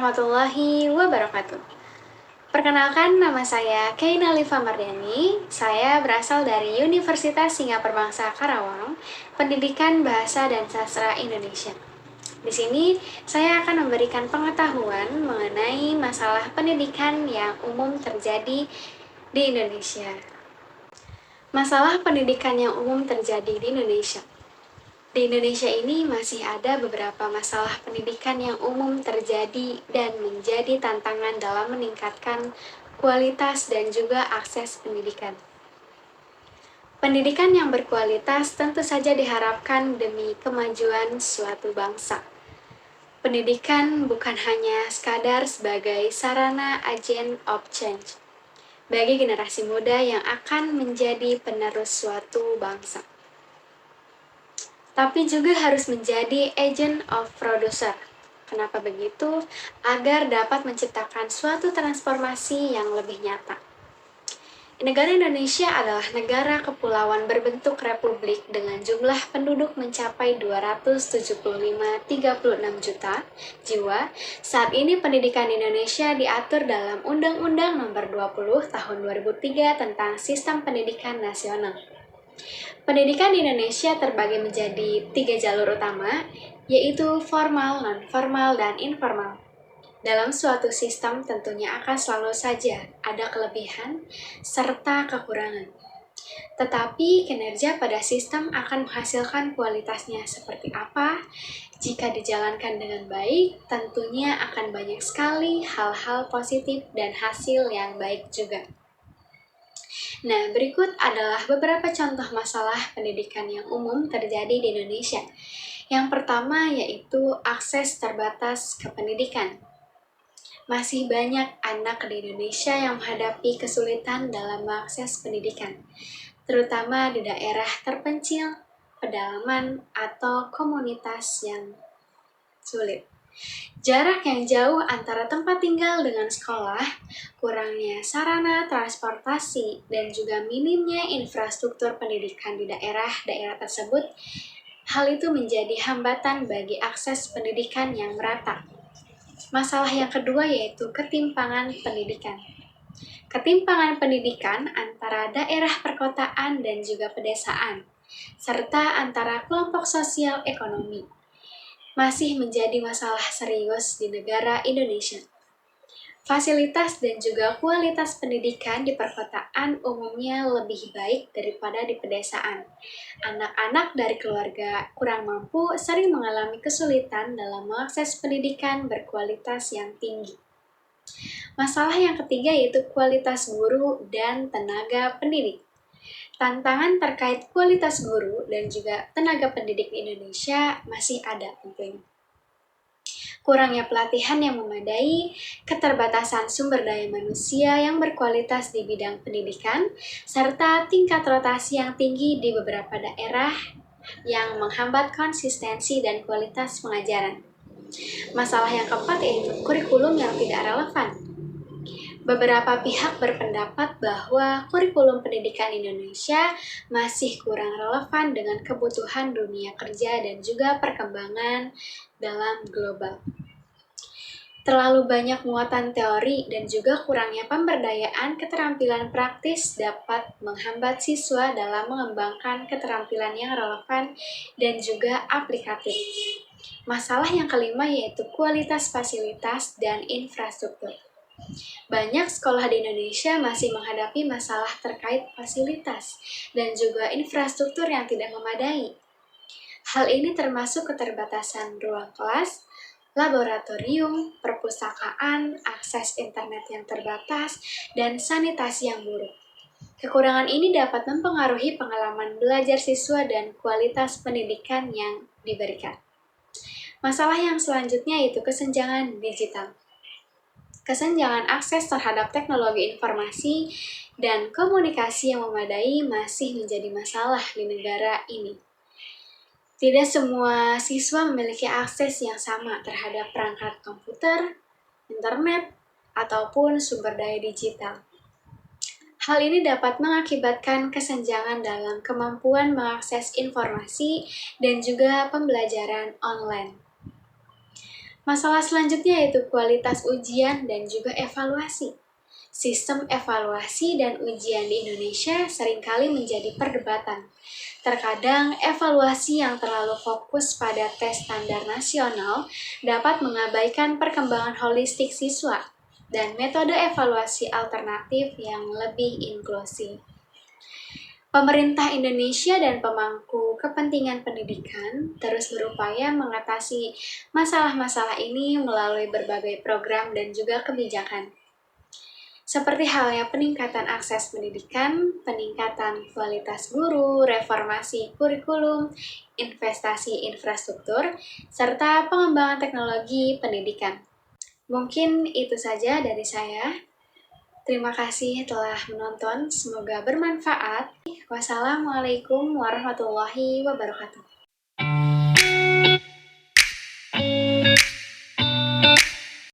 warahmatullahi wabarakatuh. Perkenalkan, nama saya Keina Liva Mardiani. Saya berasal dari Universitas Singapura Bangsa Karawang, Pendidikan Bahasa dan Sastra Indonesia. Di sini, saya akan memberikan pengetahuan mengenai masalah pendidikan yang umum terjadi di Indonesia. Masalah pendidikan yang umum terjadi di Indonesia. Di Indonesia ini masih ada beberapa masalah pendidikan yang umum terjadi dan menjadi tantangan dalam meningkatkan kualitas dan juga akses pendidikan. Pendidikan yang berkualitas tentu saja diharapkan demi kemajuan suatu bangsa. Pendidikan bukan hanya sekadar sebagai sarana agent of change bagi generasi muda yang akan menjadi penerus suatu bangsa, tapi juga harus menjadi agent of producer. Kenapa begitu? Agar dapat menciptakan suatu transformasi yang lebih nyata. Negara Indonesia adalah negara kepulauan berbentuk republik dengan jumlah penduduk mencapai 275,36 juta jiwa. Saat ini pendidikan di Indonesia diatur dalam Undang-Undang Nomor 20 Tahun 2003 tentang Sistem Pendidikan Nasional. Pendidikan di Indonesia terbagi menjadi 3 jalur utama, yaitu formal, non-formal, dan informal. Dalam suatu sistem tentunya akan selalu saja ada kelebihan serta kekurangan. Tetapi kinerja pada sistem akan menghasilkan kualitasnya seperti apa? Jika dijalankan dengan baik, tentunya akan banyak sekali hal-hal positif dan hasil yang baik juga. Nah, berikut adalah beberapa contoh masalah pendidikan yang umum terjadi di Indonesia. Yang pertama yaitu akses terbatas ke pendidikan. Masih banyak anak di Indonesia yang menghadapi kesulitan dalam mengakses pendidikan, terutama di daerah terpencil, pedalaman, atau komunitas yang sulit. Jarak yang jauh antara tempat tinggal dengan sekolah, kurangnya sarana transportasi, dan juga minimnya infrastruktur pendidikan di daerah-daerah tersebut, hal itu menjadi hambatan bagi akses pendidikan yang merata. Masalah yang kedua yaitu ketimpangan pendidikan. Ketimpangan pendidikan antara daerah perkotaan dan juga pedesaan, serta antara kelompok sosial ekonomi, masih menjadi masalah serius di negara Indonesia. Fasilitas dan juga kualitas pendidikan di perkotaan umumnya lebih baik daripada di pedesaan. Anak-anak dari keluarga kurang mampu sering mengalami kesulitan dalam mengakses pendidikan berkualitas yang tinggi. Masalah yang ketiga yaitu kualitas guru dan tenaga pendidik. Tantangan terkait kualitas guru dan juga tenaga pendidik di Indonesia masih ada tentunya. Kurangnya pelatihan yang memadai, keterbatasan sumber daya manusia yang berkualitas di bidang pendidikan, serta tingkat rotasi yang tinggi di beberapa daerah yang menghambat konsistensi dan kualitas pengajaran. Masalah yang keempat yaitu kurikulum yang tidak relevan. Beberapa pihak berpendapat bahwa kurikulum pendidikan Indonesia masih kurang relevan dengan kebutuhan dunia kerja dan juga perkembangan dalam global. Terlalu banyak muatan teori dan juga kurangnya pemberdayaan keterampilan praktis dapat menghambat siswa dalam mengembangkan keterampilan yang relevan dan juga aplikatif. Masalah yang kelima yaitu kualitas fasilitas dan infrastruktur. Banyak sekolah di Indonesia masih menghadapi masalah terkait fasilitas dan juga infrastruktur yang tidak memadai. Hal ini termasuk keterbatasan ruang kelas, laboratorium, perpustakaan, akses internet yang terbatas, dan sanitasi yang buruk. Kekurangan ini dapat mempengaruhi pengalaman belajar siswa dan kualitas pendidikan yang diberikan. Masalah yang selanjutnya yaitu kesenjangan digital. Kesenjangan akses terhadap teknologi informasi dan komunikasi yang memadai masih menjadi masalah di negara ini. Tidak semua siswa memiliki akses yang sama terhadap perangkat komputer, internet, ataupun sumber daya digital. Hal ini dapat mengakibatkan kesenjangan dalam kemampuan mengakses informasi dan juga pembelajaran online. Masalah selanjutnya yaitu kualitas ujian dan juga evaluasi. Sistem evaluasi dan ujian di Indonesia seringkali menjadi perdebatan. Terkadang, evaluasi yang terlalu fokus pada tes standar nasional dapat mengabaikan perkembangan holistik siswa dan metode evaluasi alternatif yang lebih inklusif. Pemerintah Indonesia dan pemangku kepentingan pendidikan terus berupaya mengatasi masalah-masalah ini melalui berbagai program dan juga kebijakan. Seperti halnya peningkatan akses pendidikan, peningkatan kualitas guru, reformasi kurikulum, investasi infrastruktur, serta pengembangan teknologi pendidikan. Mungkin itu saja dari saya. Terima kasih telah menonton, semoga bermanfaat. Wassalamualaikum warahmatullahi wabarakatuh.